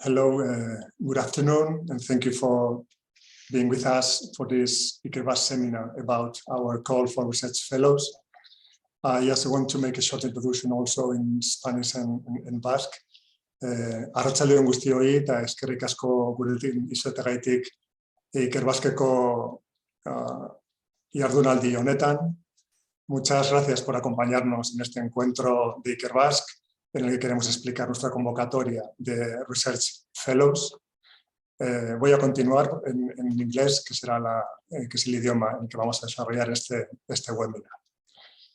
Hello, good afternoon, and thank you for being with us for this Ikerbasque seminar about our call for research fellows. I also want to make a short introduction also in Spanish and Basque. Arratsaldeon guztioi eta eskerrik asko gurekin izateagatik Ikerbasqueko jardunaldi honetan. Muchas gracias por acompañarnos en este encuentro de Ikerbasque, en el que queremos explicar nuestra convocatoria de Research Fellows. Voy a continuar en inglés, que es el idioma en el que vamos a desarrollar este webinar.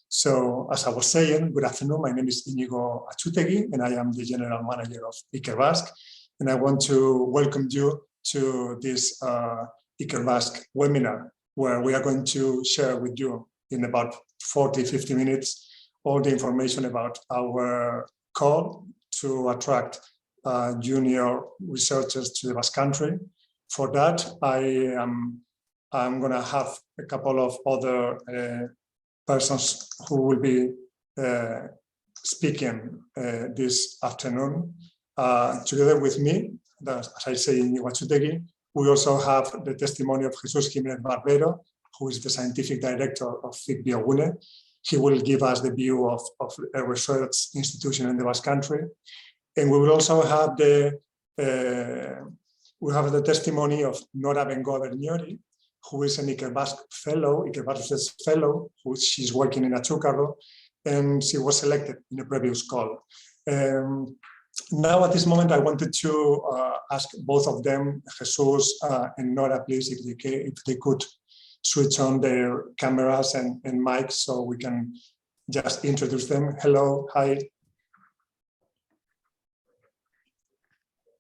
So, as I was saying, good afternoon. My name is Íñigo Atxutegi, and I am the General Manager of Ikerbasque. And I want to welcome you to this Ikerbasque webinar, where we are going to share with you in about 40-50 minutes all the information about our call to attract junior researchers to the Basque Country. For that, I'm going to have a couple of other persons who will be speaking this afternoon. Together with me, as I say, Íñigo Atxutegi, we also have the testimony of Jesús Jiménez Barbero, who is the scientific director of FIC Biogune. He will give us the view of a research institution in the Basque Country. And we will also have the testimony of Nora Bengoa Berniori, who is an Ikerbasque fellow, Ikerbasque Research Fellow, who she's working in Achucarro, and she was selected in a previous call. Now, at this moment, I wanted to ask both of them, Jesus and Nora, please, if they could switch on their cameras and mics so we can just introduce them. Hello, hi.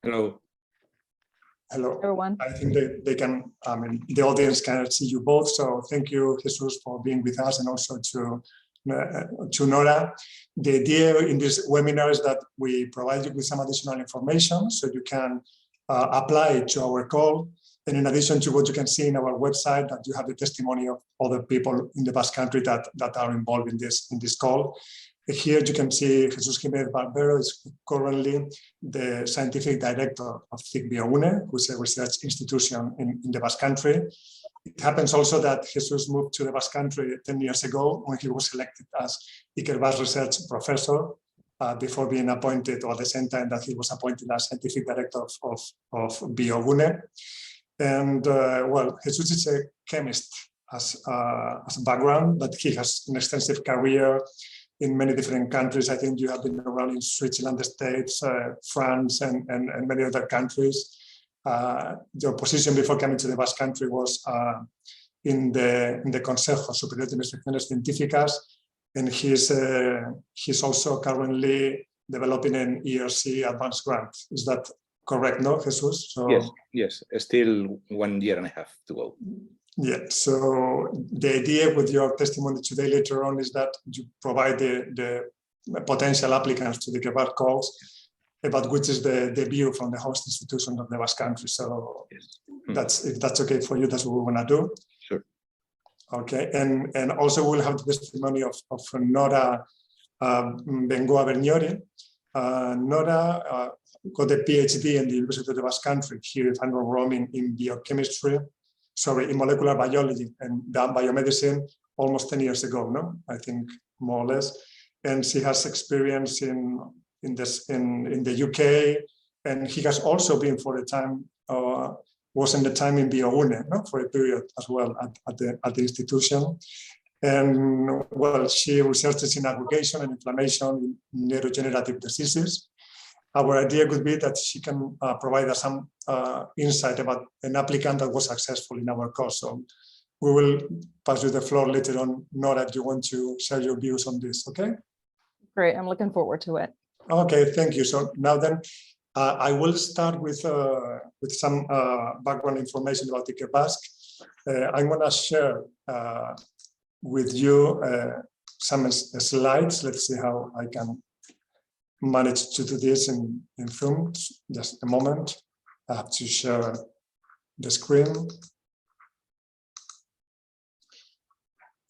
Hello. Hello, everyone. I think they can, the audience can see you both. So thank you, Jesus, for being with us, and also to Nora. The idea in this webinar is that we provide you with some additional information so you can apply it to our call. And in addition to what you can see in our website, that you have the testimony of other people in the Basque Country that are involved in this call. Here you can see Jesus Jiménez Barbero is currently the scientific director of FIC Biogune, who is a research institution in the Basque Country. It happens also that Jesus moved to the Basque Country 10 years ago when he was elected as Ikerbasque Research Professor before being appointed, or at the same time that he was appointed as scientific director of Biogune. And well, Jesus is a chemist as a background, but he has an extensive career in many different countries. I think you have been around in Switzerland, the States, France, and many other countries. Your position before coming to the Basque Country was in the Consejo Superior de Investigaciones Científicas, and he's also currently developing an ERC advanced grant. Is that correct, no, Jesus? So, yes, still 1 year and a half to go. Yeah, so the idea with your testimony today later on is that you provide the potential applicants to the Ikerbasque calls about which is the view from the host institution of the Basque Country. So yes. If that's okay for you, that's what we want to do. Sure. Okay, and also we'll have the testimony of Nora Bengoa Berniori. Nora got a PhD in the University of the Basque Country, here if I'm not wrong, in biochemistry, in molecular biology and biomedicine almost 10 years ago, no? I think more or less. And she has experience in the UK, and he has also been for a time, was in the time in Biogune, no? For a period as well at the institution. And well, she researches in aggregation and inflammation in neurodegenerative diseases. Our idea could be that she can provide us some insight about an applicant that was successful in our course. So we will pass you the floor later on. Nora, do you want to share your views on this? Okay. Great. I'm looking forward to it. Okay, thank you. So now then, I will start with some background information about Ikerbasque. I'm going to share with you some slides. Let's see how I can manage to do this in Zoom. Just a moment. I have to share the screen.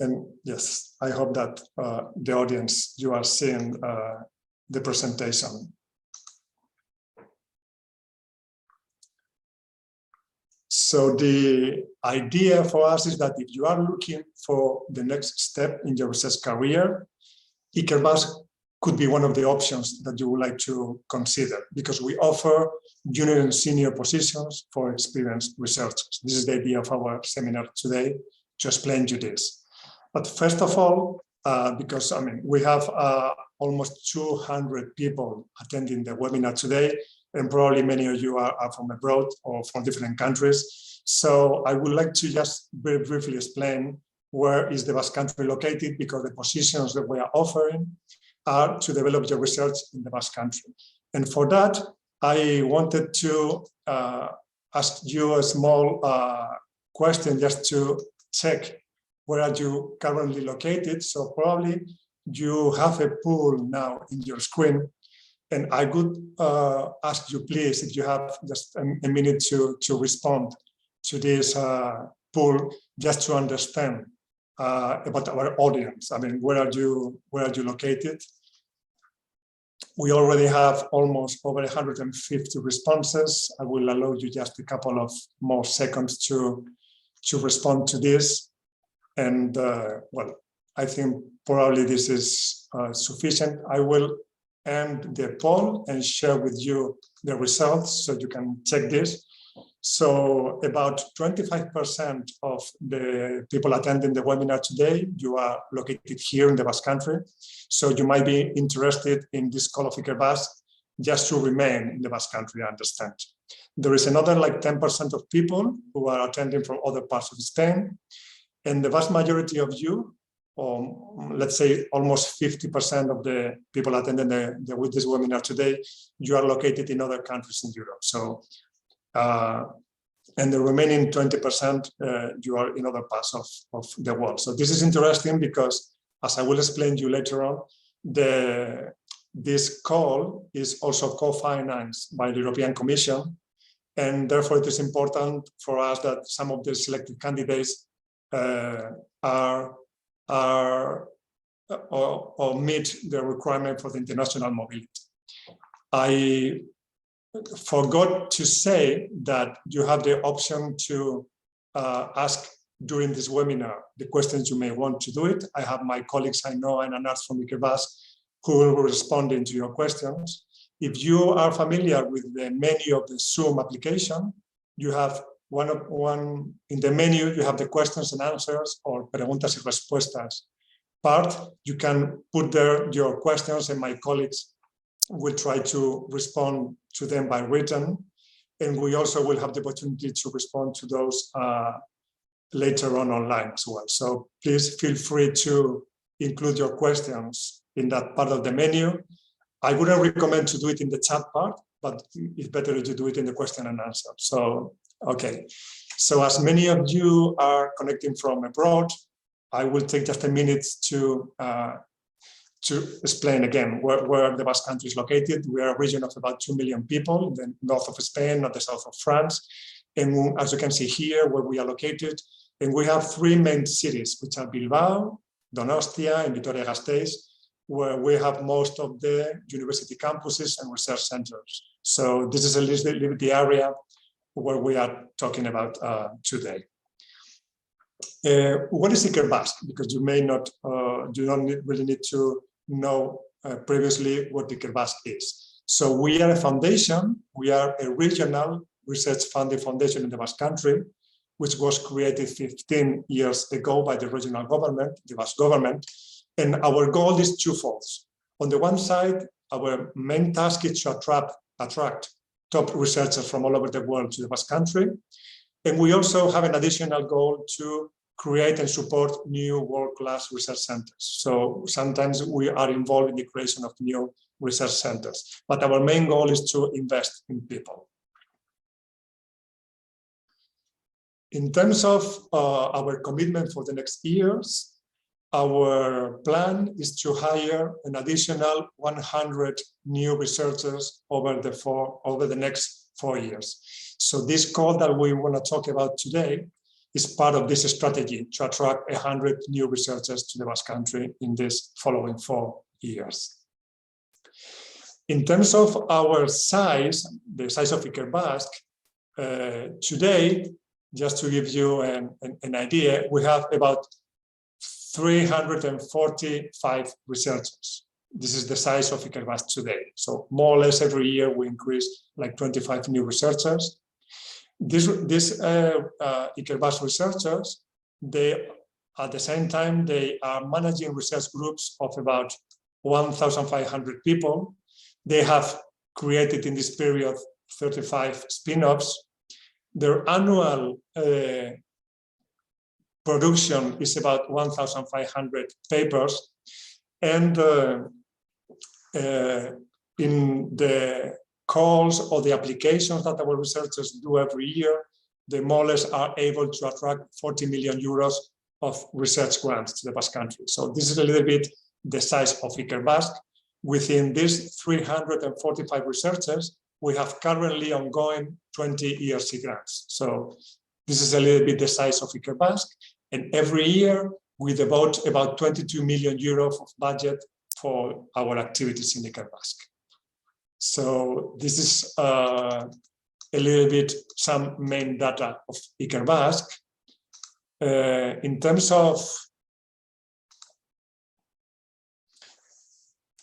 And yes, I hope that the audience, you are seeing the presentation. So the idea for us is that if you are looking for the next step in your research career, Ikerbasque could be one of the options that you would like to consider, because we offer junior and senior positions for experienced researchers. This is the idea of our seminar today, to explain you this. But first of all, because we have almost 200 people attending the webinar today, and probably many of you are from abroad or from different countries. So I would like to just very briefly explain where is the Basque Country located, because the positions that we are offering are to develop your research in the Basque Country. And for that, I wanted to ask you a small question just to check where are you currently located. So probably you have a poll now in your screen. And I would ask you, please, if you have just a minute to respond to this poll, just to understand about our audience. Where are you located? We already have almost over 150 responses. I will allow you just a couple of more seconds to respond to this. And well, I think probably this is sufficient. I will end the poll and share with you the results so you can check this. So about 25% of the people attending the webinar today, you are located here in the Basque Country. So you might be interested in this call of Ikerbasque just to remain in the Basque Country, I understand. There is another like 10% of people who are attending from other parts of Spain. And the vast majority of you, or let's say almost 50% of the people attending with this webinar today, you are located in other countries in Europe. So, and the remaining 20%, you are in other parts of the world. So this is interesting because, as I will explain to you later on, this call is also co-financed by the European Commission. And therefore, it is important for us that some of the selected candidates or meet the requirement for the international mobility. I forgot to say that you have the option to ask during this webinar the questions you may want to do it. I have my colleagues, I know, and Anas from Ikerbasque, who will be responding to your questions. If you are familiar with the menu of the Zoom application, you have one in the menu, you have the questions and answers, or preguntas y respuestas part. You can put there your questions and my colleagues will try to respond to them by written. And we also will have the opportunity to respond to those later on online as well. So please feel free to include your questions in that part of the menu. I wouldn't recommend to do it in the chat part, but it's better if you do it in the question and answer. So, okay. So as many of you are connecting from abroad, I will take just a minute to explain again where the Basque Country is located. We are a region of about 2 million people, the north of Spain, not the south of France. And as you can see here, where we are located, and we have three main cities, which are Bilbao, Donostia, and Vitoria-Gasteiz, where we have most of the university campuses and research centers. So this is a little bit the area where we are talking about today. What is Ikerbasque? Because you may not, you don't really need to know previously what Ikerbasque is. So we are a foundation, we are a regional research funding foundation in the Basque Country, which was created 15 years ago by the regional government, the Basque government. And our goal is twofold. On the one side, our main task is to attract top researchers from all over the world to the Basque Country. And we also have an additional goal to create and support new world-class research centers. So sometimes we are involved in the creation of new research centers, but our main goal is to invest in people. In terms of our commitment for the next years, our plan is to hire an additional 100 new researchers over the next 4 years. So this call that we want to talk about today is part of this strategy to attract 100 new researchers to the Basque Country in this following 4 years. In terms of our size, the size of Ikerbasque, today just to give you an idea, we have about 345 researchers. This is the size of Ikerbasque today. So more or less every year we increase like 25 new researchers. These Ikerbasque researchers, they at the same time, they are managing research groups of about 1,500 people. They have created in this period 35 spin-offs. Their annual production is about 1,500 papers. And in the calls or the applications that our researchers do every year, they more or less are able to attract 40 million euros of research grants to the Basque Country. So this is a little bit the size of Ikerbasque. Within these 345 researchers, we have currently ongoing 20 ERC grants. So this is a little bit the size of Ikerbasque. And every year we devote about 22 million euros of budget for our activities in Ikerbasque. So this is a little bit some main data of Ikerbasque. In terms of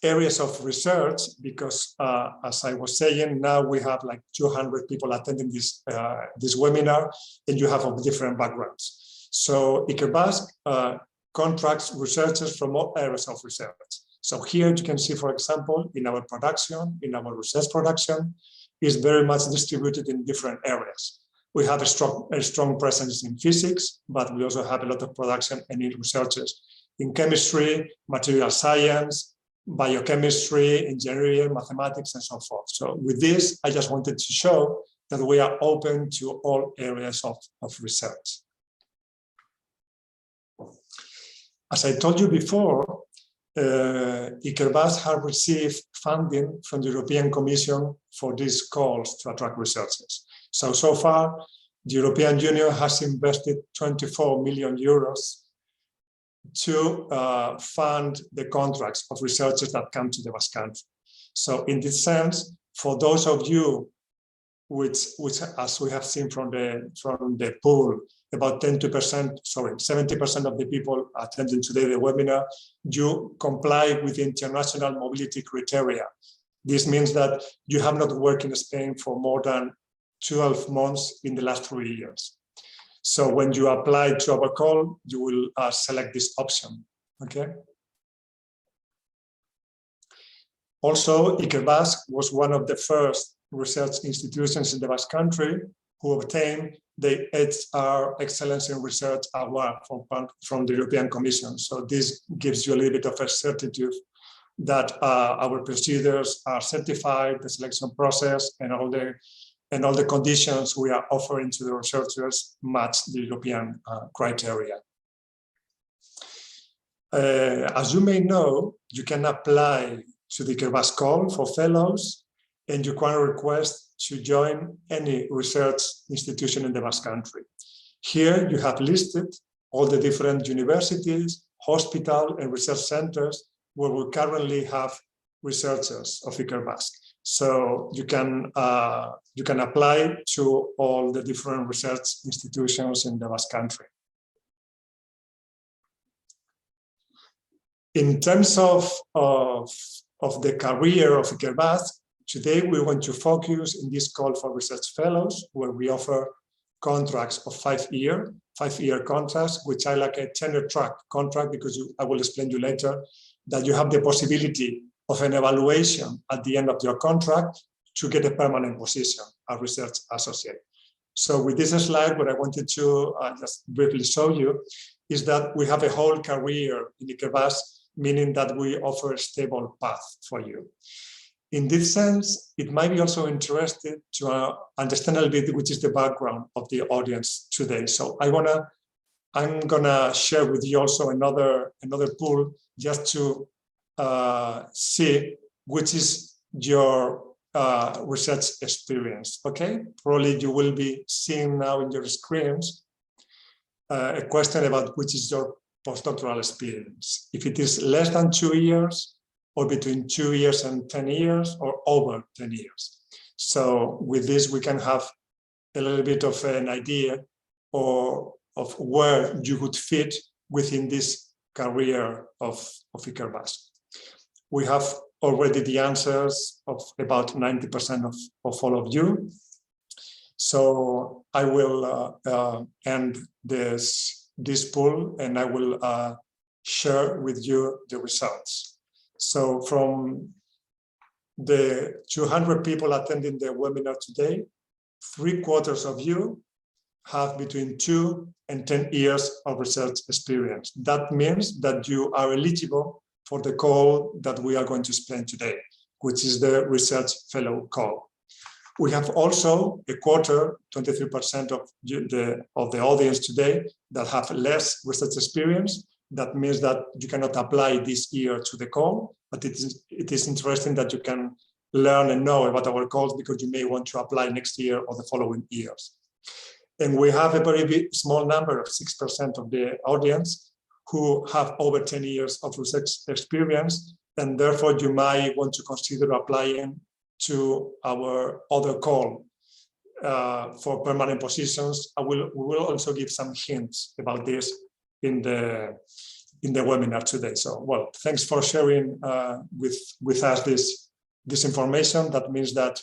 areas of research, because as I was saying, now we have like 200 people attending this webinar, and you have of different backgrounds. So Ikerbasque contracts researchers from all areas of research. So here you can see, for example, in our production, in our research production, is very much distributed in different areas. We have a strong presence in physics, but we also have a lot of production and researchers in chemistry, material science, biochemistry, engineering, mathematics, and so forth. So with this, I just wanted to show that we are open to all areas of research. As I told you before, Ikerbasque has received funding from the European Commission for these calls to attract researchers. So far, the European Union has invested 24 million euros to fund the contracts of researchers that come to the Basque Country. So in this sense, for those of you which as we have seen from the pool, about 70% of the people attending today the webinar, you comply with international mobility criteria. This means that you have not worked in Spain for more than 12 months in the last 3 years. So when you apply to our call, you will select this option, okay? Also, Ikerbasque was one of the first research institutions in the Basque Country who obtained the HR Excellence in Research Award from the European Commission. So this gives you a little bit of a certitude that our procedures are certified, the selection process, and all the conditions we are offering to the researchers match the European criteria. As you may know, you can apply to the Ikerbasque call for fellows, and you can request to join any research institution in the Basque Country. Here you have listed all the different universities, hospitals, and research centers where we currently have researchers of Ikerbasque. So you can apply to all the different research institutions in the Basque Country. In terms of the career of Ikerbasque, today we want to focus in this call for research fellows, where we offer contracts of 5-year contracts, which are like a tenure track contract, because I will explain to you later that you have the possibility of an evaluation at the end of your contract to get a permanent position, a research associate. So with this slide, what I wanted to just briefly show you is that we have a whole career in Ikerbasque, meaning that we offer a stable path for you. In this sense, it might be also interesting to understand a little bit which is the background of the audience today. So I'm gonna share with you also another pool just to see which is your research experience. Okay, probably you will be seeing now in your screens a question about which is your postdoctoral experience. If it is less than 2 years, or between 2 years and 10 years, or over 10 years. So with this, we can have a little bit of an idea or of where you would fit within this career of Ikerbasque. We have already the answers of about 90% of all of you. So I will end this poll, and I will share with you the results. So from the 200 people attending the webinar today, 3/4 of you have between 2 and 10 years of research experience. That means that you are eligible for the call that we are going to explain today, which is the Research Fellow call. We have also a quarter, 23% of the audience today that have less research experience. That means that you cannot apply this year to the call, but it is interesting that you can learn and know about our calls because you may want to apply next year or the following years. And we have a very small number of 6% of the audience who have over 10 years of research experience, and therefore you might want to consider applying to our other call for permanent positions. We will also give some hints about this in the webinar today. So, well, thanks for sharing with us this information. That means that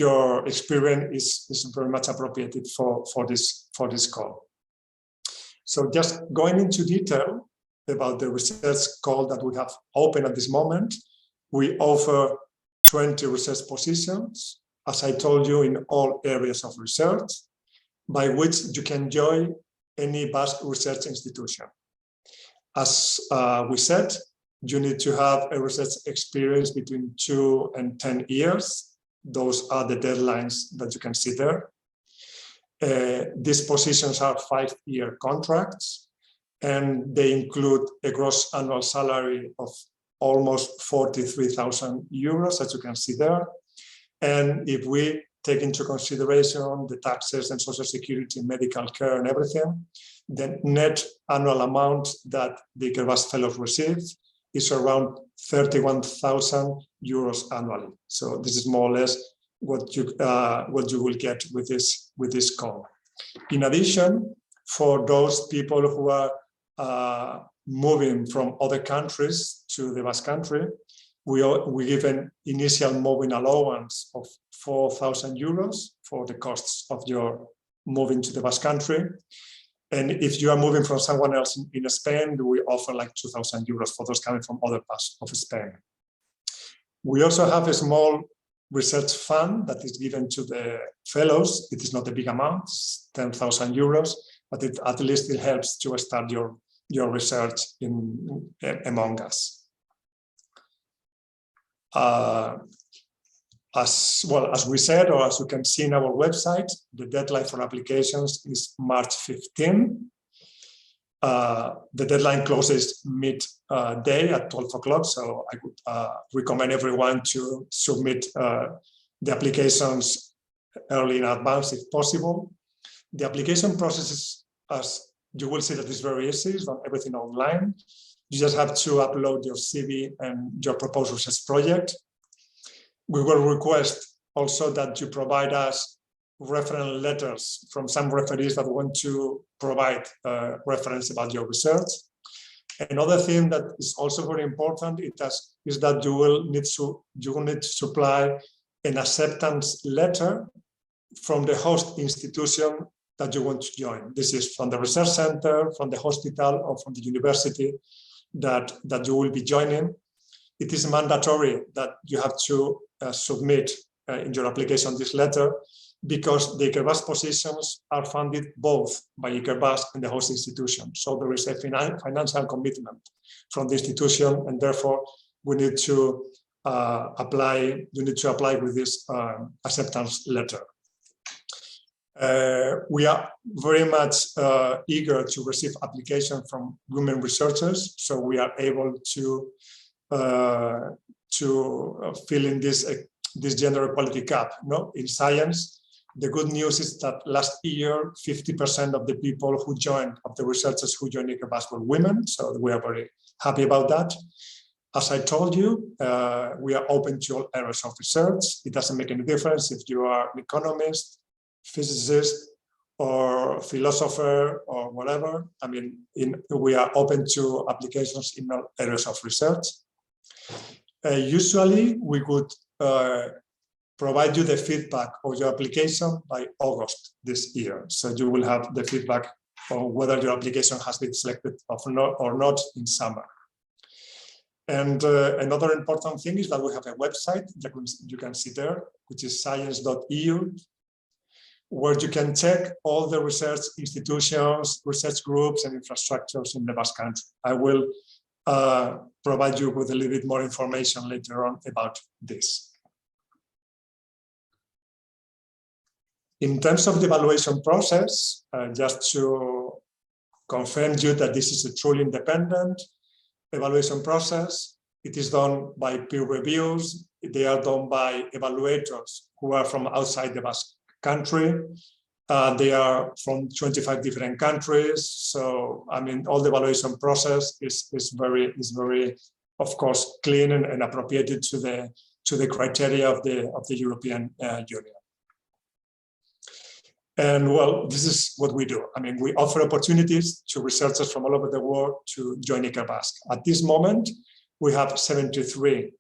your experience is very much appropriate for this call. So just going into detail about the research call that we have open at this moment, we offer 20 research positions, as I told you, in all areas of research, by which you can join any Basque research institution. As we said, you need to have a research experience between 2 and 10 years. Those are the deadlines that you can see there. These positions are 5-year contracts, and they include a gross annual salary of almost 43,000 euros, as you can see there. And if we take into consideration the taxes and social security, medical care and everything, the net annual amount that the Ikerbasque Fellows receive is around 31,000 euros annually. So this is more or less what you will get with this call. In addition, for those people who are moving from other countries to the Basque country, we give an initial moving allowance of 4,000 euros for the costs of your moving to the Basque country. And if you are moving from someone else in Spain, we offer like 2,000 euros for those coming from other parts of Spain. We also have a small research fund that is given to the fellows. It is not a big amount, it's 10,000 euros, but it at least it helps to start your research among us. As well as we said, or as you can see in our website, the deadline for applications is March 15. The deadline closes midday at 12 o'clock, so I would recommend everyone to submit the applications early in advance if possible. The application process is, as you will see, that is very easy. It's not everything online. You just have to upload your CV and your proposed research project. We will request also that you provide us reference letters from some referees that want to provide reference about your research. Another thing that is also very important is that you will need to supply an acceptance letter from the host institution that you want to join. This is from the research center, from the hospital, or from the university that you will be joining. It is mandatory that you have to submit in your application this letter, because the Ikerbasque positions are funded both by Ikerbasque and the host institution. So there is a financial commitment from the institution, and therefore we need to apply. You need to apply with this acceptance letter. We are very much eager to receive applications from women researchers, so we are able to fill in this gender equality gap. No, in science, the good news is that last year 50% of the people who joined, of the researchers who joined Ikerbasque, were women, so we are very happy about that. As I told you, we are open to all areas of research. It doesn't make any difference if you are an economist, physicist, or philosopher, or whatever. I mean, we are open to applications in all areas of research. Usually, we would provide you the feedback of your application by August this year. So you will have the feedback on whether your application has been selected or not in summer. And another important thing is that we have a website that you can see there, which is science.eu, where you can check all the research institutions, research groups, and infrastructures in the Basque Country. I will provide you with a little bit more information later on about this. In terms of the evaluation process, just to confirm you that this is a truly independent evaluation process, it is done by peer reviews. They are done by evaluators who are from outside the Basque Country. They are from 25 different countries. So, I mean, all the evaluation process is very, of course, clean and appropriated to the criteria of the European Union. And well, this is what we do. I mean, we offer opportunities to researchers from all over the world to join Ikerbasque. At this moment, we have 73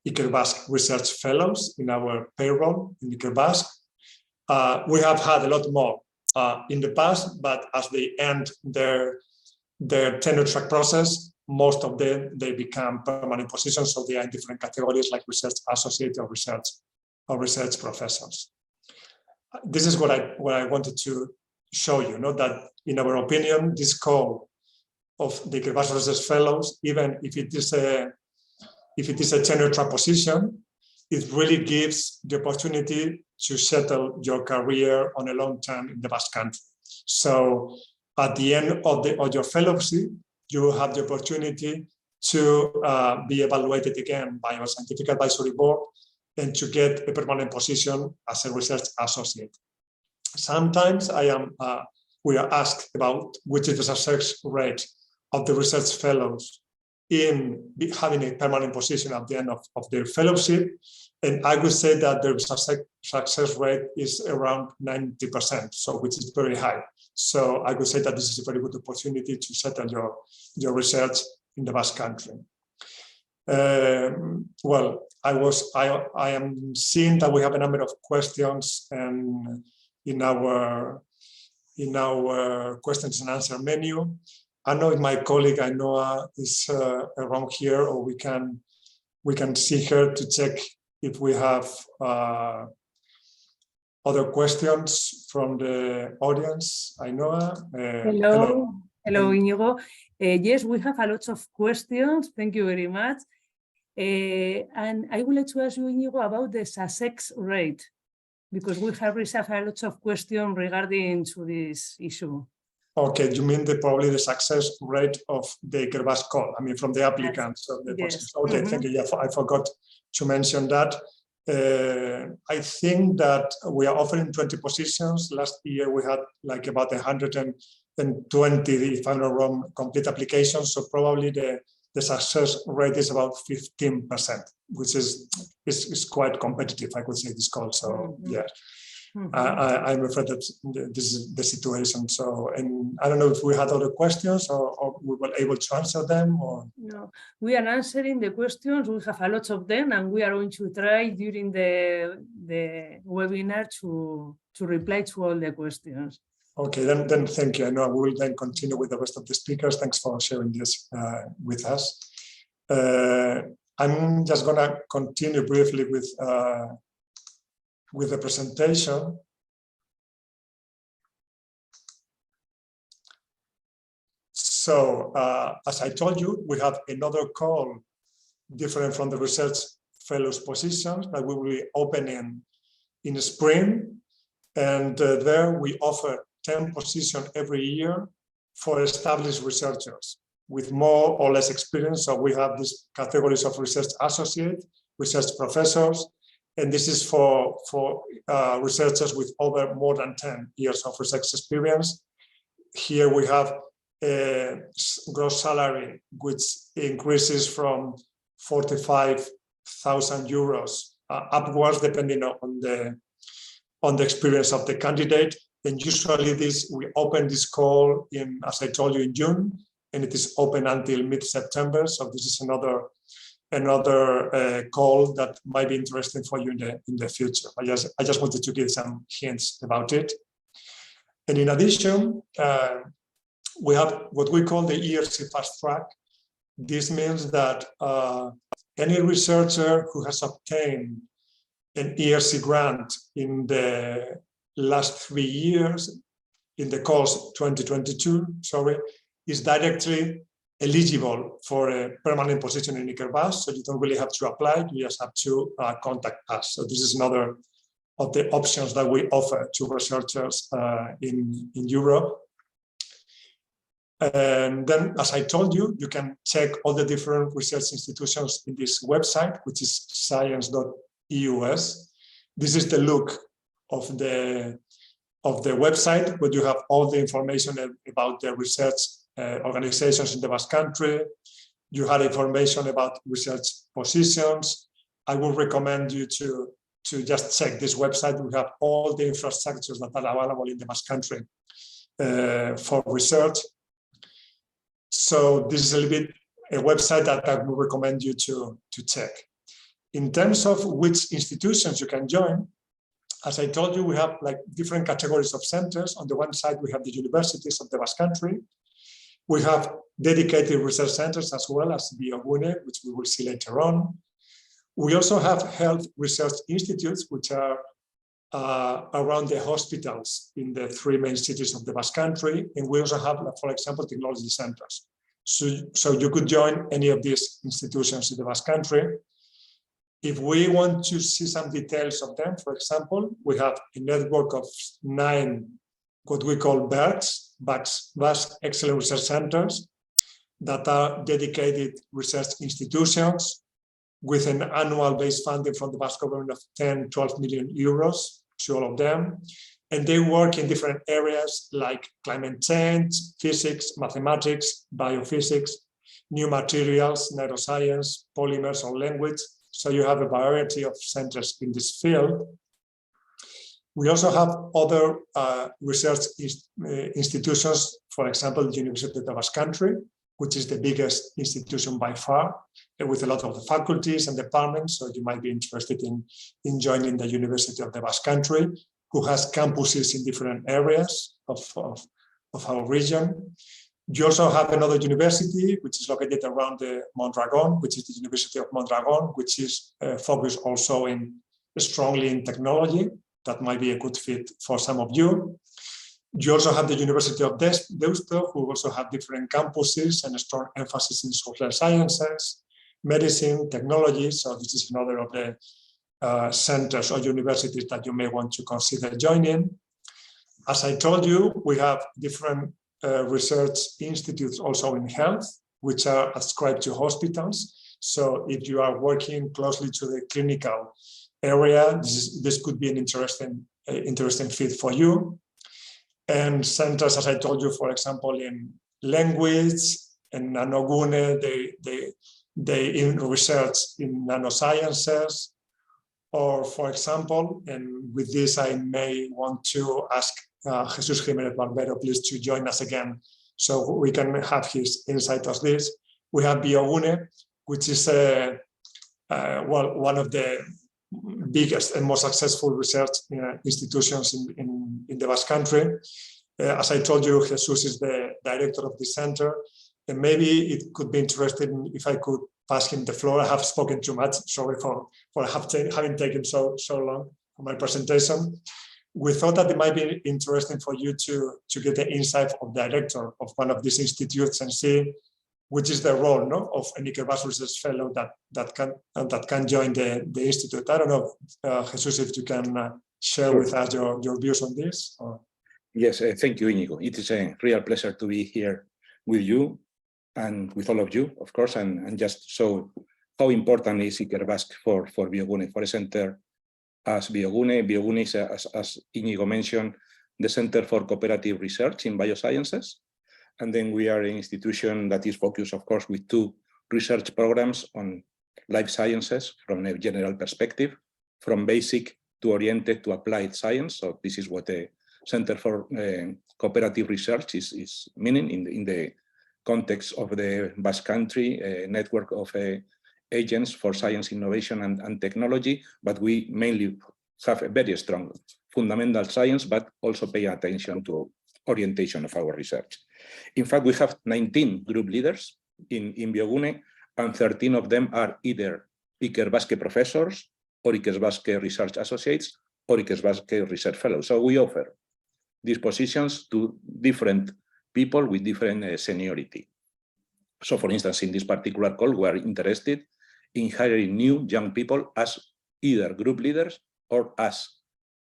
Ikerbasque Research Fellows in our payroll in Ikerbasque. We have had a lot more in the past, but as they end their tenure track process, most of them, they become permanent positions. So they are in different categories like research associate or research professors. This is what I wanted to show you, that in our opinion, this call of the Ikerbasque Research Fellows, even if it is a tenure track position, it really gives the opportunity to settle your career on a long term in the Basque Country. So at the end of your fellowship, you have the opportunity to be evaluated again by our scientific advisory board and to get a permanent position as a research associate. Sometimes we are asked about which is the success rate of the research fellows in having a permanent position at the end of their fellowship. And I would say that the success rate is around 90%, so which is very high. So I would say that this is a very good opportunity to settle your research in the Basque Country. Well, I am seeing that we have a number of questions and in our questions and answer menu. I know if my colleague Ainhoa is around here, or we can see her to check if we have other questions from the audience. Ainhoa. Hello, Íñigo. Yes, we have a lot of questions. Thank you very much. And I would like to ask you, Íñigo, about the success rate, because we have received a lot of questions regarding to this issue. Okay, you mean probably the success rate of the Ikerbasque call? I mean, from the applicants. Yes. Okay, thank you. Yeah, I forgot to mention that. I think that we are offering 20 positions. Last year we had like about 120, if I'm not wrong, complete applications. So probably the success rate is about 15%, which is quite competitive, I could say, this call. So yeah, I'm afraid that this is the situation. So, and I don't know if we had other questions or we were able to answer them or. No, we are answering the questions. We have a lot of them, and we are going to try during the webinar to reply to all the questions. Okay, then thank you. I know we will then continue with the rest of the speakers. Thanks for sharing this with us. I'm just going to continue briefly with the presentation. So, as I told you, we have another call different from the research fellows positions that we will be opening in spring. And there we offer 10 positions every year for established researchers with more or less experience. So we have these categories of research associate, research professors, and this is for researchers with more than 10 years of research experience. Here we have a gross salary which increases from 45,000 euros upwards, depending on the experience of the candidate. And usually we open this call in, as I told you, in June, and it is open until mid-September. So this is another call that might be interesting for you in the future. I just wanted to give some hints about it. And in addition, we have what we call the ERC fast track. This means that any researcher who has obtained an ERC grant in the last 3 years, in the course 2022, is directly eligible for a permanent position in Ikerbasque. So you don't really have to apply, you just have to contact us. So this is another of the options that we offer to researchers in Europe. And then, as I told you, you can check all the different research institutions in this website, which is science.eus. This is the look of the website, where you have all the information about the research organizations in the Basque Country. You have information about research positions. I would recommend you to just check this website. We have all the infrastructures that are available in the Basque Country for research. So this is a little bit a website that I would recommend you to check. In terms of which institutions you can join, as I told you, we have like different categories of centers. On the one side, we have the universities of the Basque Country. We have dedicated research centers as well as Biogune, which we will see later on. We also have health research institutes, which are around the hospitals in the 3 main cities of the Basque Country. And we also have, for example, technology centers. So you could join any of these institutions in the Basque Country. If we want to see some details of them, for example, we have a network of 9, what we call BERCs, Basque Excellent Research Centers, that are dedicated research institutions with an annual base funding from the Basque government of 10-12 million euros to all of them. And they work in different areas like climate change, physics, mathematics, biophysics, new materials, neuroscience, polymers, or language. So you have a variety of centers in this field. We also have other research institutions, for example, the University of the Basque Country, which is the biggest institution by far, with a lot of the faculties and departments. So you might be interested in joining the University of the Basque Country, who has campuses in different areas of our region. You also have another university, which is located around the Mondragon, which is the University of Mondragon, which is focused also strongly in technology. That might be a good fit for some of you. You also have the University of Deusto, who also have different campuses and a strong emphasis in social sciences, medicine, technology. So this is another of the centers or universities that you may want to consider joining. As I told you, we have different research institutes also in health, which are ascribed to hospitals. So if you are working closely to the clinical area, this could be an interesting fit for you. And centers, as I told you, for example, in language and nanogune, they in research in nanosciences. Or, for example, and with this, I may want to ask Jesus Jimenez Barbero, please, to join us again, so we can have his insight of this. We have Biogune, which is one of the biggest and most successful research institutions in the Basque Country. As I told you, Jesus is the director of the center, and maybe it could be interesting if I could pass him the floor. I have spoken too much. Sorry for having taken so long for my presentation. We thought that it might be interesting for you to get the insight of the director of one of these institutes and see which is the role of an Ikerbasque Research Fellow that can join the institute. I don't know, Jesus, if you can share with us your views on this. Or... Yes, thank you, Íñigo. It is a real pleasure to be here with you and with all of you, of course, and just show how important is Ikerbasque for Biogune, for a center as Biogune. Biogune is, as Íñigo mentioned, the Center for Cooperative Research in Biosciences. And then we are an institution that is focused, of course, with 2 research programs on life sciences from a general perspective, from basic to oriented to applied science. So this is what the Center for Cooperative Research is meaning in the context of the Basque Country network of agents for science, innovation, and technology. But we mainly have a very strong fundamental science, but also pay attention to orientation of our research. In fact, we have 19 group leaders in Biogune, and 13 of them are either Ikerbasque professors or Ikerbasque research associates or Ikerbasque research fellows. So we offer these positions to different people with different seniority. So for instance, in this particular call, we are interested in hiring new young people as either group leaders or as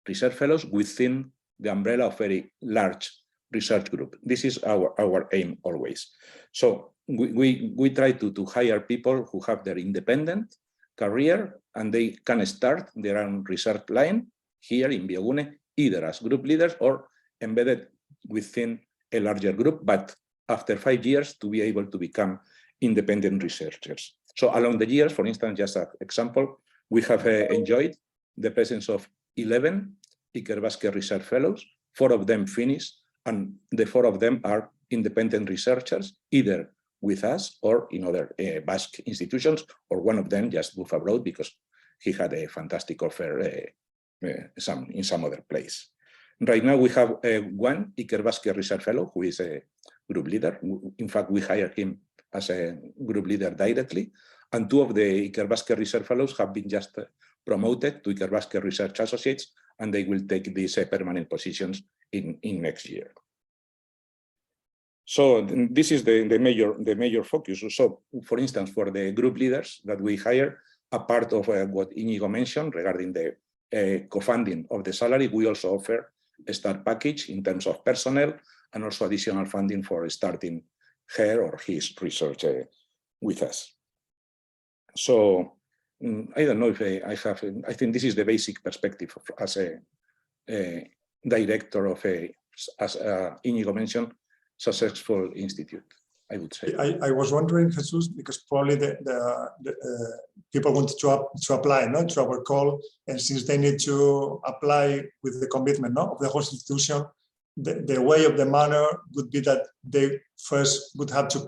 research fellows within the umbrella of very large research group. This is our aim always. So we try to hire people who have their independent career and they can start their own research line here in Biogune, either as group leaders or embedded within a larger group, but after 5 years to be able to become independent researchers. So along the years, for instance, just an example, we have enjoyed the presence of 11 Ikerbasque Research Fellows, 4 of them finished, and the 4 of them are independent researchers, either with us or in other Basque institutions, or one of them just moved abroad because he had a fantastic offer in some other place. Right now we have one Ikerbasque Research Fellow who is a group leader. In fact, we hired him as a group leader directly, and 2 of the Ikerbasque Research Fellows have been just promoted to Ikerbasque Research Associates, and they will take these permanent positions in next year. So this is the major focus. So for instance, for the group leaders that we hire, a part of what Íñigo mentioned regarding the co-funding of the salary, we also offer a start package in terms of personnel and also additional funding for starting her or his research with us. So I don't know if I think this is the basic perspective of, as a director of as Íñigo mentioned, successful institute, I would say. I was wondering, Jesus, because probably the people wanted to apply to our call, and since they need to apply with the commitment of the host institution, the way of the manner would be that they first would have to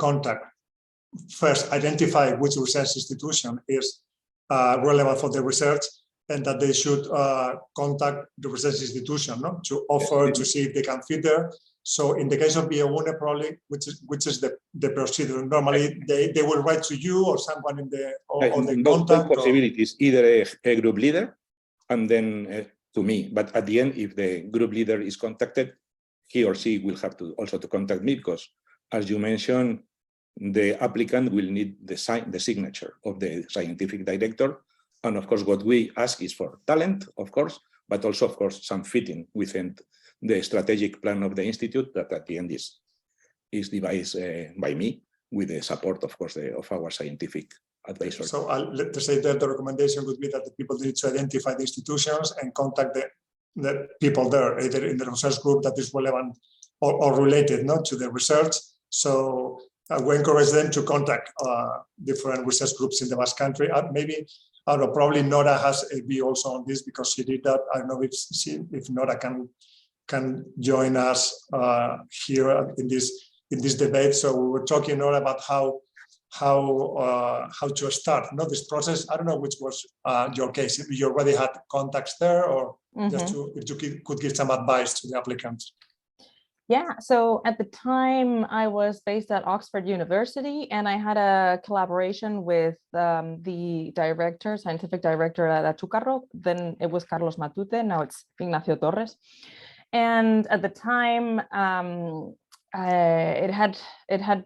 identify which research institution is relevant for the research, and that they should contact the research institution to offer to see if they can fit there. So in the case of Biogune, probably, which is the procedure, normally they will write to you or someone in the contact. Both possibilities, either a group leader and then to me. But at the end, if the group leader is contacted, he or she will have to also to contact me, because as you mentioned, the applicant will need the signature of the scientific director. And of course, what we ask is for talent, of course, but also, of course, some fitting within the strategic plan of the institute that at the end is devised by me with the support, of course, of our scientific advisor. So let's say that the recommendation would be that the people need to identify the institutions and contact the people there, either in the research group that is relevant or related to the research. So we encourage them to contact different research groups in the Basque Country. Maybe, I don't know, probably Nora has a view also on this because she did that. I don't know if Nora can join us here in this debate. So we were talking, Nora, about how to start this process. I don't know which was your case. If you already had contacts there, or just if you could give some advice to the applicants. Yeah, so at the time I was based at Oxford University, and I had a collaboration with the scientific director at Achucarro. Then it was Carlos Matute, now it's Ignacio Torres. And at the time, it had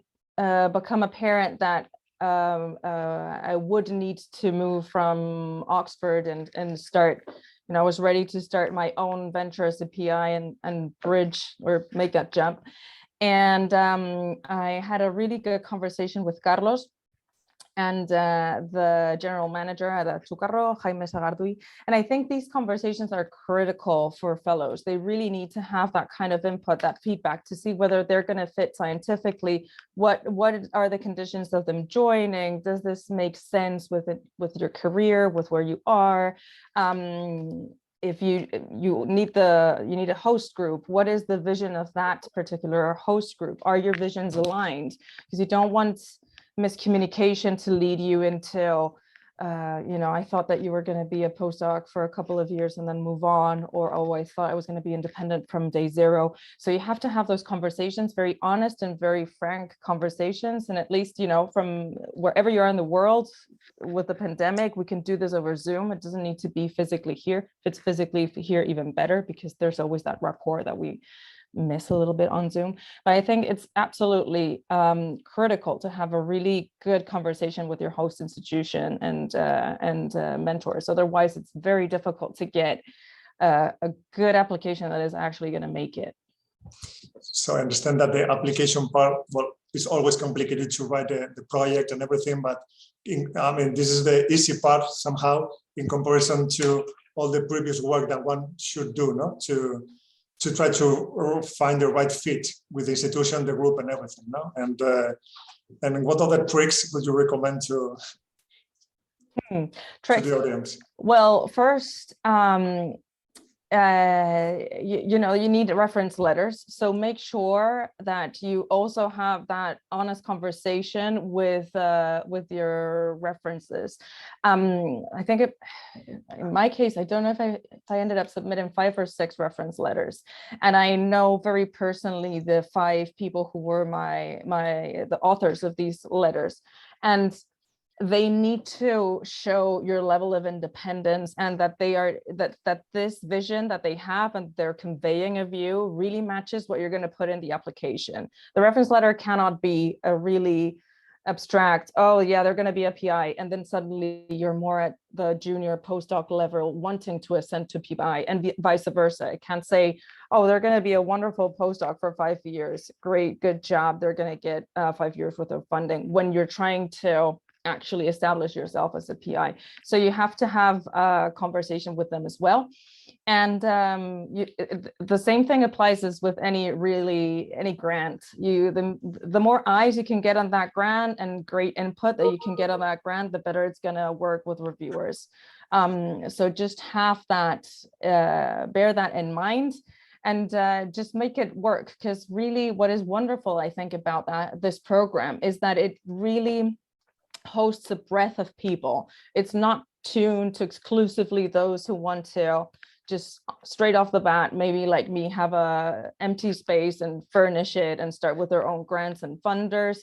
become apparent that I would need to move from Oxford and start. I was ready to start my own venture as a PI and bridge or make that jump. And I had a really good conversation with Carlos and the general manager at Achucarro, Jaime Sagardui. And I think these conversations are critical for fellows. They really need to have that kind of input, that feedback, to see whether they're going to fit scientifically. What are the conditions of them joining? Does this make sense with your career, with where you are? if you need a host group, what is the vision of that particular host group? Are your visions aligned? Because you don't want miscommunication to lead you into, I thought that you were going to be a postdoc for a couple of years and then move on, or, oh, I thought I was going to be independent from day zero. So you have to have those conversations, very honest and very frank conversations. And at least, from wherever you are in the world with the pandemic, we can do this over Zoom. It doesn't need to be physically here. If it's physically here, even better, because there's always that rapport that we miss a little bit on Zoom. But I think it's absolutely critical to have a really good conversation with your host institution and mentors. Otherwise, it's very difficult to get a good application that is actually going to make it. So I understand that the application part, well, it's always complicated to write the project and everything, but this is the easy part somehow in comparison to all the previous work that one should do, no? To try to find the right fit with the institution, the group, and everything, no? And what other tricks would you recommend to the audience? Well, first, you need reference letters. So make sure that you also have that honest conversation with your references. I think in my case, I don't know if I ended up submitting 5 or 6 reference letters, and I know very personally the 5 people who were the authors of these letters, and they need to show your level of independence, and that they are that this vision that they have and they're conveying of you really matches what you're going to put in the application. The reference letter cannot be a really abstract, oh yeah, they're going to be a PI, and then suddenly you're more at the junior postdoc level wanting to ascend to PI, and vice versa. It can't say, oh, they're going to be a wonderful postdoc for 5 years, great, good job, they're going to get 5 years worth of funding, when you're trying to actually establish yourself as a PI. So you have to have a conversation with them as well. And the same thing applies as with any grant. The more eyes you can get on that grant and great input that you can get on that grant, the better it's going to work with reviewers. So just have that, bear that in mind, and just make it work. Because really what is wonderful, I think, about this program is that it really hosts a breadth of people. It's not tuned to exclusively those who want to just straight off the bat, maybe like me, have a empty space and furnish it and start with their own grants and funders.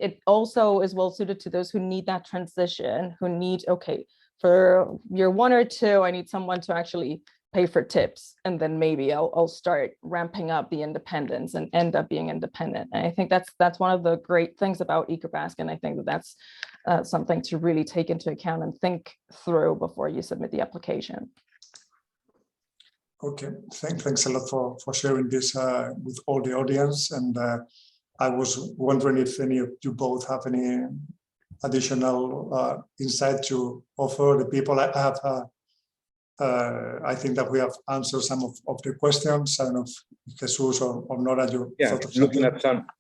It also is well suited to those who need that transition, who need, okay, for year 1 or 2, I need someone to actually pay for tips, and then maybe I'll start ramping up the independence and end up being independent. And I think that's one of the great things about Ikerbasque, and I think that's something to really take into account and think through before you submit the application. Okay, thanks a lot for sharing this with all the audience. And I was wondering if any of you both have any additional insight to offer the people. I think that we have answered some of the questions. I don't know if Jesus or Nora, you thought of something.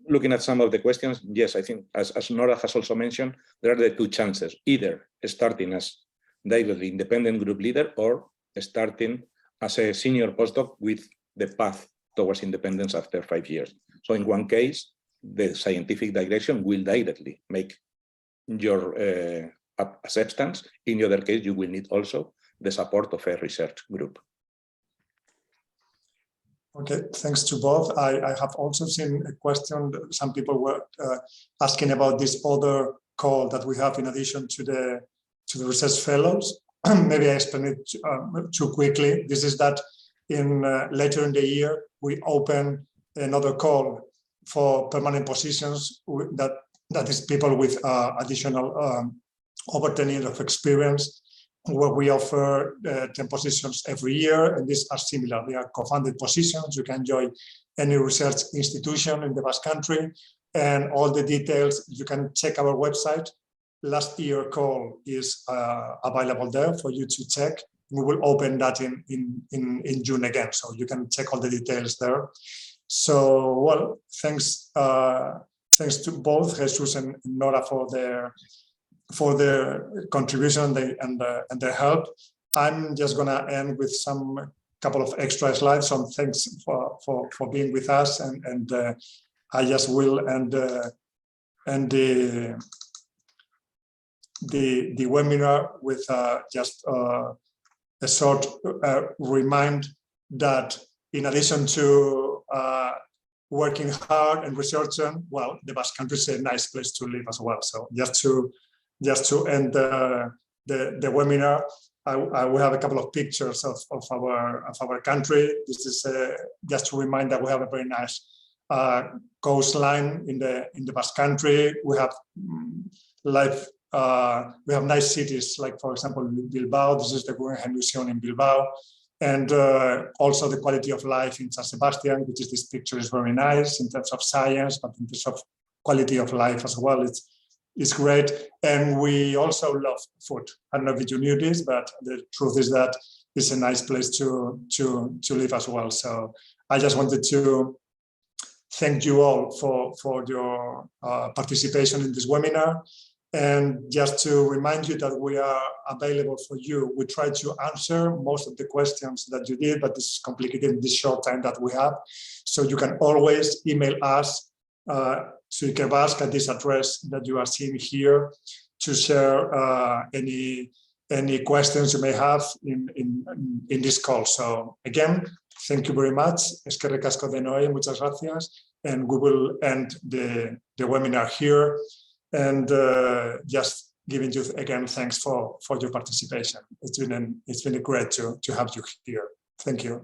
Looking at some of the questions, yes, I think as Nora has also mentioned, there are the 2 chances: either starting as directly independent group leader or starting as a senior postdoc with the path towards independence after 5 years. So in one case, the scientific direction will directly make your acceptance. In the other case, you will need also the support of a research group. Okay, thanks to both. I have also seen a question. Some people were asking about this other call that we have in addition to the research fellows. Maybe I explain it too quickly. This is that later in the year, we open another call for permanent positions that is people with additional over 10 years of experience, where we offer 10 positions every year, and these are similar. They are co-funded positions. You can join any research institution in the Basque Country, and all the details, you can check our website. Last year call is available there for you to check. We will open that in June again, so you can check all the details there. So, well, thanks to both Jesus and Nora for their contribution and their help. I'm just gonna end with some couple of extra slides. So thanks for being with us, and I just will end the webinar with just a short remind that in addition to working hard and researching, well, the Basque Country is a nice place to live as well. So just to end the webinar, I will have a couple of pictures of our country. This is just to remind that we have a very nice coastline in the Basque Country. We have we have nice cities, like for example Bilbao. This is the Guggenheim Museum in Bilbao, and also the quality of life in San Sebastian, which is, this picture is very nice in terms of science, but in terms of quality of life as well, it's great. And we also love food. I don't know if you knew this, but the truth is that it's a nice place to live as well. So I just wanted to thank you all for your participation in this webinar. And just to remind you that we are available for you. We try to answer most of the questions that you did, but this is complicated in this short time that we have. So you can always email us to Ikerbasque at this address that you are seeing here to share any questions you may have in this call. So again, thank you very much. Eskerrik asko denoi, muchas gracias. And we will end the webinar here. And just giving you again thanks for your participation. It's been great to have you here. Thank you.